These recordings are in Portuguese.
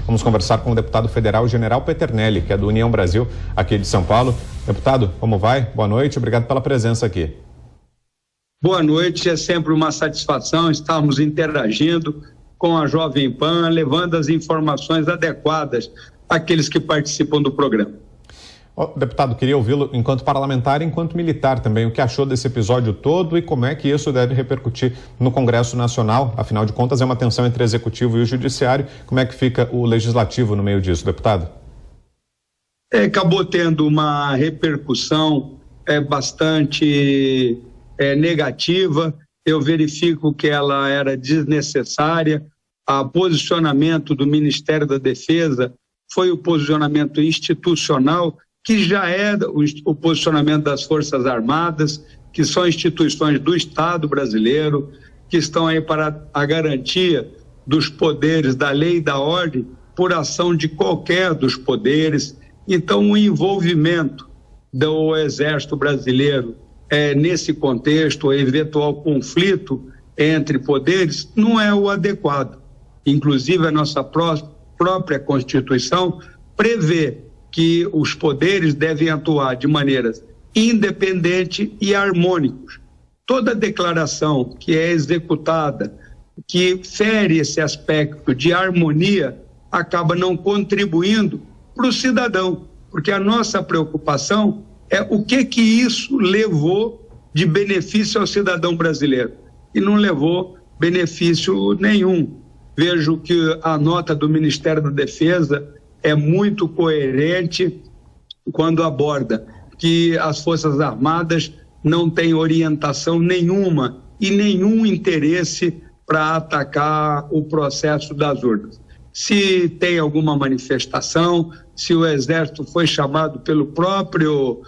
Vamos conversar com o deputado federal General Peternelli, que é do União Brasil, aqui de São Paulo. Deputado, como vai? Boa noite, obrigado pela presença aqui. Boa noite, é sempre uma satisfação estarmos interagindo com a Jovem Pan, levando as informações adequadas àqueles que participam do programa. Deputado, queria ouvi-lo enquanto parlamentar e enquanto militar também. O que achou desse episódio todo e como é que isso deve repercutir no Congresso Nacional? Afinal de contas, é uma tensão entre o Executivo e o Judiciário. Como é que fica o Legislativo no meio disso, deputado? Acabou tendo uma repercussão bastante negativa. Eu verifico que ela era desnecessária. O posicionamento do Ministério da Defesa foi o posicionamento institucional, que já é o posicionamento das Forças Armadas, que são instituições do Estado brasileiro, que estão aí para a garantia dos poderes da lei e da ordem por ação de qualquer dos poderes. Então, o envolvimento do Exército Brasileiro nesse contexto, o eventual conflito entre poderes, não é o adequado. Inclusive, a nossa própria Constituição prevê que os poderes devem atuar de maneiras independentes e harmônicas. Toda declaração que é executada, que fere esse aspecto de harmonia, acaba não contribuindo para o cidadão, porque a nossa preocupação é o que isso levou de benefício ao cidadão brasileiro. E não levou benefício nenhum. Vejo que a nota do Ministério da Defesa é muito coerente quando aborda que as Forças Armadas não têm orientação nenhuma e nenhum interesse para atacar o processo das urnas. Se tem alguma manifestação, se o Exército foi chamado pelo próprio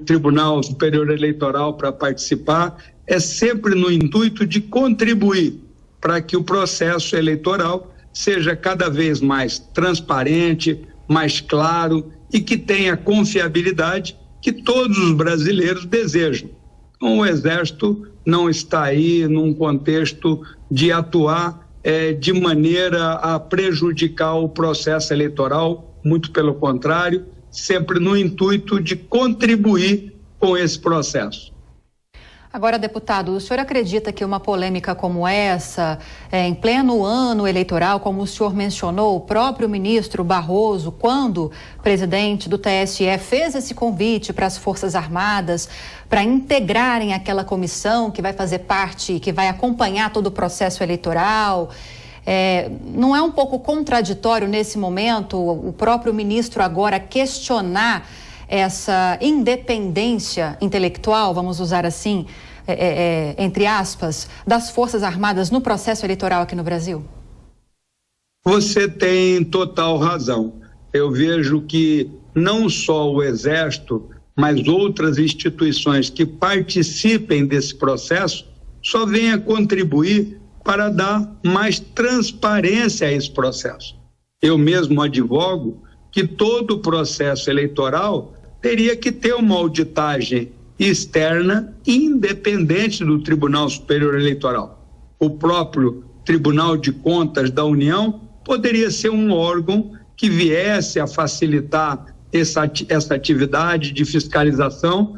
Tribunal Superior Eleitoral para participar, é sempre no intuito de contribuir para que o processo eleitoral seja cada vez mais transparente, mais claro e que tenha confiabilidade que todos os brasileiros desejam. Então, o Exército não está aí num contexto de atuar de maneira a prejudicar o processo eleitoral, muito pelo contrário, sempre no intuito de contribuir com esse processo. Agora, deputado, o senhor acredita que uma polêmica como essa, em pleno ano eleitoral, como o senhor mencionou, o próprio ministro Barroso, quando presidente do TSE, fez esse convite para as Forças Armadas para integrarem aquela comissão que vai fazer parte, que vai acompanhar todo o processo eleitoral, não é um pouco contraditório nesse momento o próprio ministro agora questionar essa independência intelectual, vamos usar assim, entre aspas, das Forças Armadas no processo eleitoral aqui no Brasil? Você tem total razão. Eu vejo que não só o Exército, mas outras instituições que participem desse processo só vêm a contribuir para dar mais transparência a esse processo. Eu mesmo advogo que todo o processo eleitoral teria que ter uma auditagem externa independente do Tribunal Superior Eleitoral. O próprio Tribunal de Contas da União poderia ser um órgão que viesse a facilitar essa atividade de fiscalização,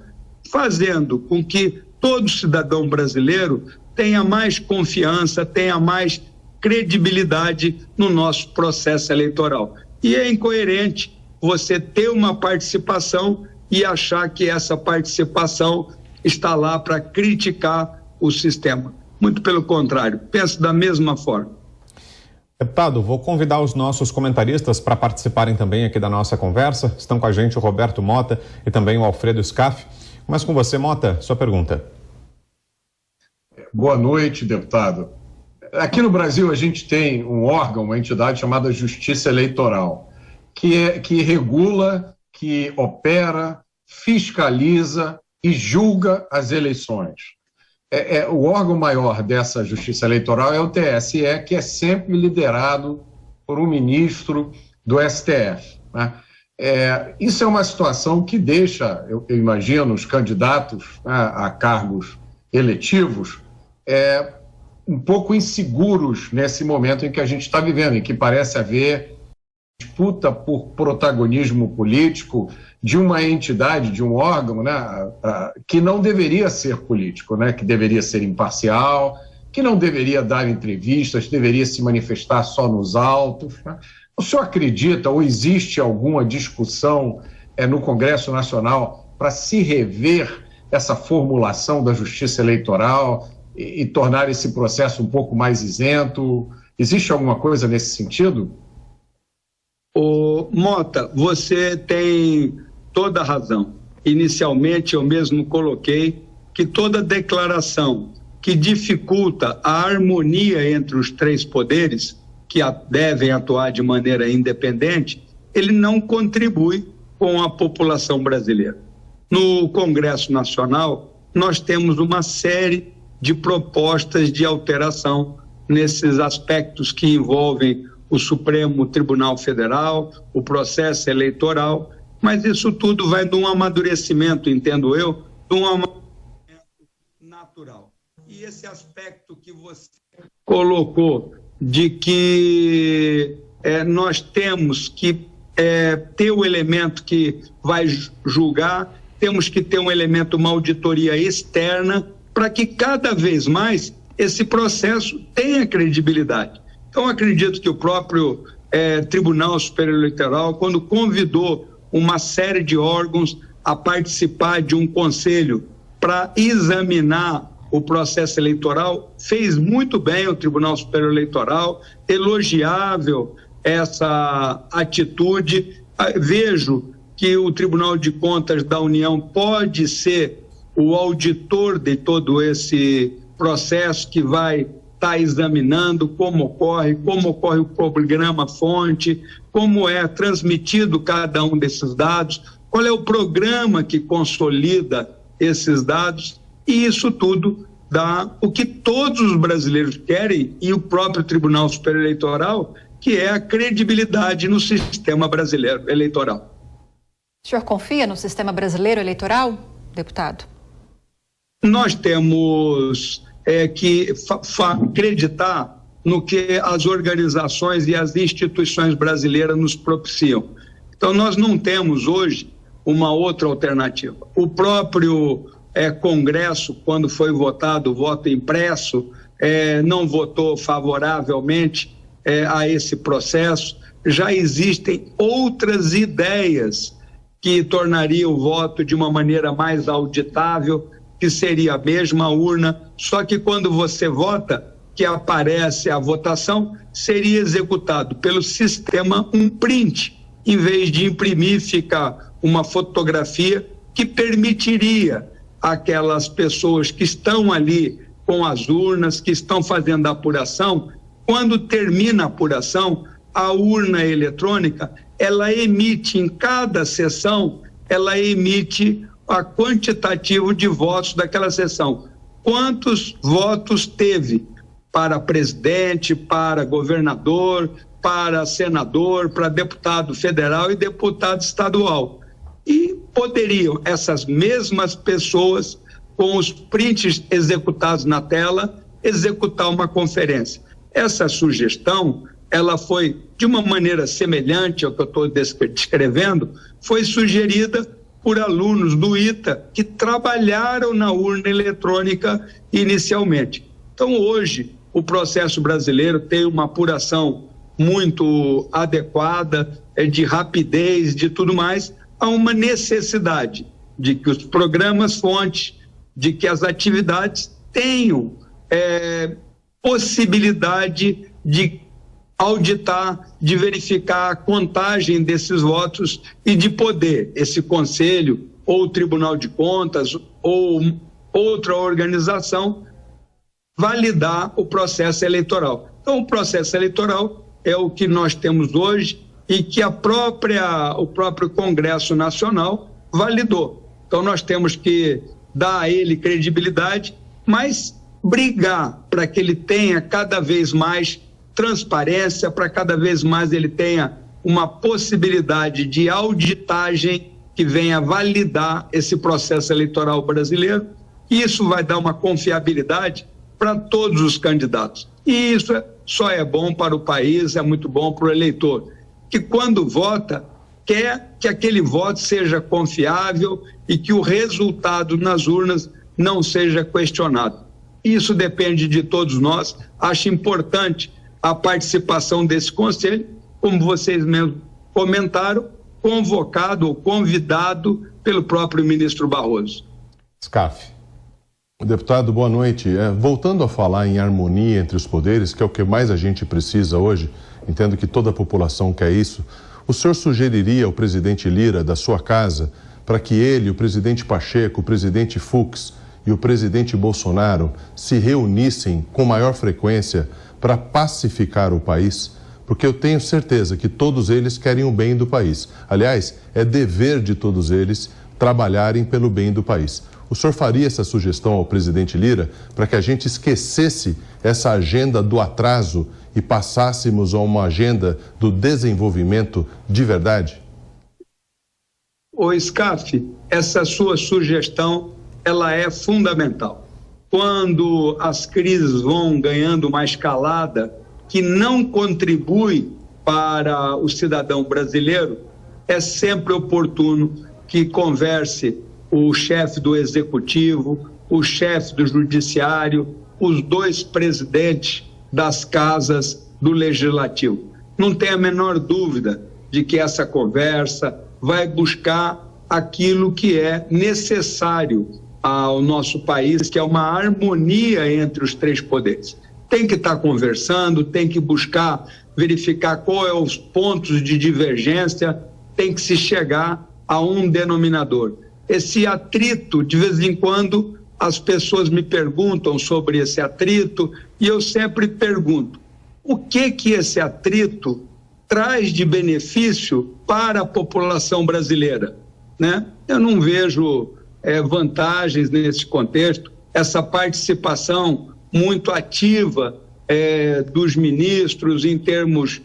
fazendo com que todo cidadão brasileiro tenha mais confiança, tenha mais credibilidade no nosso processo eleitoral. E é incoerente você ter uma participação e achar que essa participação está lá para criticar o sistema. Muito pelo contrário, penso da mesma forma. Deputado, vou convidar os nossos comentaristas para participarem também aqui da nossa conversa. Estão com a gente o Roberto Mota e também o Alfredo Scaff. Começo com você, Mota, sua pergunta. Boa noite, deputado. Aqui no Brasil a gente tem um órgão, uma entidade chamada Justiça Eleitoral, que regula, que opera, fiscaliza e julga as eleições. O órgão maior dessa Justiça Eleitoral é o TSE, que é sempre liderado por um ministro do STF, né? Isso é uma situação que deixa, eu imagino, os candidatos a cargos eletivos um pouco inseguros nesse momento em que a gente está vivendo, em que parece haver disputa por protagonismo político de uma entidade, de um órgão, né, que não deveria ser político, né, que deveria ser imparcial, que não deveria dar entrevistas, deveria se manifestar só nos autos, né? O senhor acredita ou existe alguma discussão no Congresso Nacional para se rever essa formulação da justiça eleitoral e tornar esse processo um pouco mais isento? Existe alguma coisa nesse sentido? Mota, você tem toda a razão. Inicialmente eu mesmo coloquei que toda declaração que dificulta a harmonia entre os três poderes, que devem atuar de maneira independente, ele não contribui com a população brasileira. No Congresso Nacional, nós temos uma série de propostas de alteração nesses aspectos que envolvem o Supremo Tribunal Federal, o processo eleitoral, mas isso tudo vai de um amadurecimento, entendo eu, de um amadurecimento natural. E esse aspecto que você colocou de que nós temos que ter o elemento que vai julgar, temos que ter um elemento, uma auditoria externa, para que cada vez mais esse processo tenha credibilidade. Então, acredito que o próprio Tribunal Superior Eleitoral, quando convidou uma série de órgãos a participar de um conselho para examinar o processo eleitoral, fez muito bem o Tribunal Superior Eleitoral, elogiável essa atitude. Vejo que o Tribunal de Contas da União pode ser o auditor de todo esse processo que vai estar examinando como ocorre o programa-fonte, como é transmitido cada um desses dados, qual é o programa que consolida esses dados, e isso tudo dá o que todos os brasileiros querem, e o próprio Tribunal Superior Eleitoral, que é a credibilidade no sistema brasileiro eleitoral. O senhor confia no sistema brasileiro eleitoral, deputado? Nós temos que acreditar no que as organizações e as instituições brasileiras nos propiciam. Então, nós não temos hoje uma outra alternativa. O próprio Congresso, quando foi votado o voto impresso, não votou favoravelmente a esse processo. Já existem outras ideias que tornariam o voto de uma maneira mais auditável, que seria a mesma urna, só que quando você vota, que aparece a votação, seria executado pelo sistema um print, em vez de imprimir, fica uma fotografia que permitiria aquelas pessoas que estão ali com as urnas, que estão fazendo a apuração, quando termina a apuração, a urna eletrônica, ela emite em cada sessão, ela emite a quantitativo de votos daquela sessão. Quantos votos teve para presidente, para governador, para senador, para deputado federal e deputado estadual. E poderiam essas mesmas pessoas, com os prints executados na tela, executar uma conferência. Essa sugestão, ela foi de uma maneira semelhante ao que eu estou descrevendo, foi sugerida por alunos do ITA que trabalharam na urna eletrônica inicialmente. Então, hoje, o processo brasileiro tem uma apuração muito adequada, de rapidez, de tudo mais. Há uma necessidade de que os programas-fontes, de que as atividades tenham possibilidade de auditar, de verificar a contagem desses votos e de poder esse conselho ou o Tribunal de Contas ou outra organização validar o processo eleitoral. Então, o processo eleitoral é o que nós temos hoje e que o próprio Congresso Nacional validou. Então, nós temos que dar a ele credibilidade, mas brigar para que ele tenha cada vez mais transparência, para cada vez mais ele tenha uma possibilidade de auditagem que venha validar esse processo eleitoral brasileiro. E isso vai dar uma confiabilidade para todos os candidatos. E isso só é bom para o país, é muito bom para o eleitor, que quando vota, quer que aquele voto seja confiável e que o resultado nas urnas não seja questionado. Isso depende de todos nós. Acho importante a participação desse conselho, como vocês mesmos comentaram, convocado ou convidado pelo próprio ministro Barroso. Scaff. Deputado, boa noite. Voltando a falar em harmonia entre os poderes, que é o que mais a gente precisa hoje, entendo que toda a população quer isso, o senhor sugeriria ao presidente Lira, da sua casa, para que ele, o presidente Pacheco, o presidente Fux e o presidente Bolsonaro se reunissem com maior frequência para pacificar o país? Porque eu tenho certeza que todos eles querem o bem do país. Aliás, é dever de todos eles trabalharem pelo bem do país. O senhor faria essa sugestão ao presidente Lira para que a gente esquecesse essa agenda do atraso e passássemos a uma agenda do desenvolvimento de verdade? Ô Scaff, essa sua sugestão, ela é fundamental. Quando as crises vão ganhando uma escalada que não contribui para o cidadão brasileiro, é sempre oportuno que converse o chefe do executivo, o chefe do judiciário, os dois presidentes das casas do legislativo. Não tem a menor dúvida de que essa conversa vai buscar aquilo que é necessário ao nosso país, que é uma harmonia entre os três poderes. Tem que estar conversando, tem que buscar verificar qual é os pontos de divergência, tem que se chegar a um denominador. Esse atrito, de vez em quando, as pessoas me perguntam sobre esse atrito e eu sempre pergunto, o que esse atrito traz de benefício para a população brasileira, né? Eu não vejo vantagens nesse contexto, essa participação muito ativa dos ministros em termos,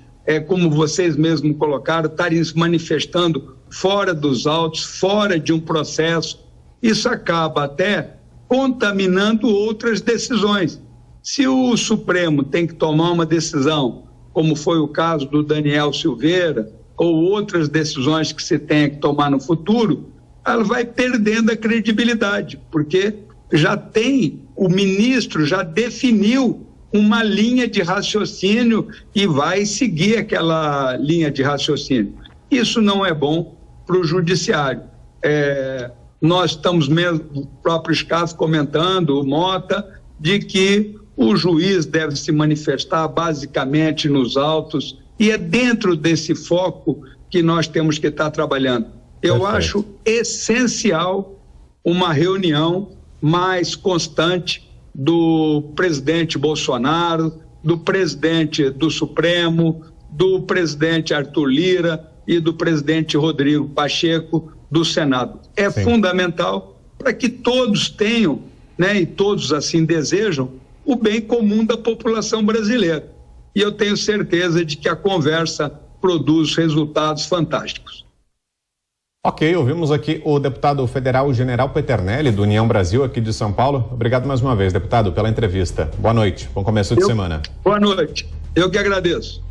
como vocês mesmos colocaram, estarem se manifestando fora dos autos, fora de um processo. Isso acaba até contaminando outras decisões. Se o Supremo tem que tomar uma decisão, como foi o caso do Daniel Silveira, ou outras decisões que se tenha que tomar no futuro, ela vai perdendo a credibilidade, porque o ministro já definiu uma linha de raciocínio e vai seguir aquela linha de raciocínio. Isso não é bom para o judiciário. Nós estamos mesmo, o próprio Scaff comentando, o Mota, de que o juiz deve se manifestar basicamente nos autos, e é dentro desse foco que nós temos que estar trabalhando. Eu acho essencial uma reunião mais constante do presidente Bolsonaro, do presidente do Supremo, do presidente Arthur Lira e do presidente Rodrigo Pacheco do Senado. É fundamental para que todos tenham, né, e todos assim desejam, o bem comum da população brasileira. E eu tenho certeza de que a conversa produz resultados fantásticos. Ok, ouvimos aqui o deputado federal General Peternelli, do União Brasil, aqui de São Paulo. Obrigado mais uma vez, deputado, pela entrevista. Boa noite, bom começo de semana. Boa noite, eu que agradeço.